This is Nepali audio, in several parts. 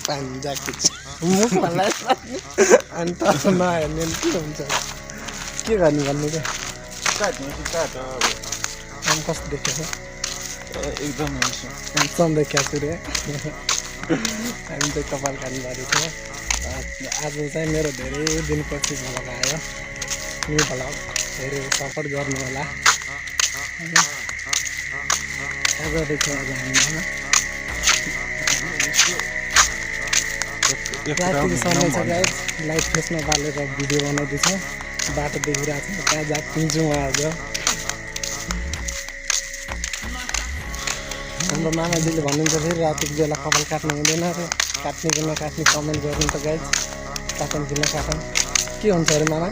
पान्जा खिच मुखमा लाग्यो अनि त नहेर्ने के हुन्छ के गर्ने भन्नु त अनि कस्तो देखेको एकदम ह्यान्डसम देखिया छु रे हामी चाहिँ कपाल काट्नु थियो आज चाहिँ मेरो धेरै दिनपछि भ्लग आयो यो भ्लग धेरै सपोर्ट गर्नु होला आजदेखि आज हामी रातिको समय छ गाइस लाइट फेसमा बालेर भिडियो बनाउँदैछ बाटो देखिरहेको छ कहाँ जा पिन्छु म आज हाम्रो मामाजीले भन्नुहुन्छ फेरि रातिको बेला कपाल काट्नु हुँदैन र काट्ने कि नकाट्ने कमेन्ट गर्नु त गाइस काटौँ कि नकाटौँ के हुन्छ अरे मामा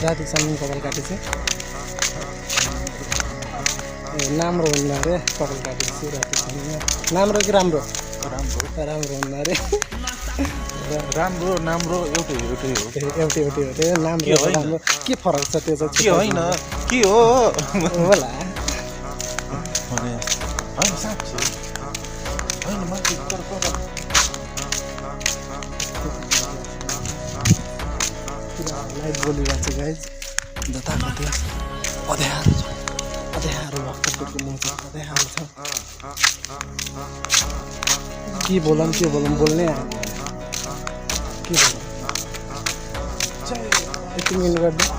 रातिसम्म कपाल काटेपछि ए राम्रो हुन्न अरे कपाल काटेपछि रातिसम्म राम्रो कि राम्रो राम्रो हुन्न अरे राम्रो राम्रो एउटै हो रे राम्रो राम्रो के फरक छ त्यो चाहिँ के होइन के हो होला होइन साँच्चै होइन माथि लाइट बोलिरहेको छ गाइज जताकतै अँध्यारो भक्तपुरको मौसम अँध्यारो छ के बोलौँ बोल्नै आएन के बोलौँ यति मिहिनेत गर्दा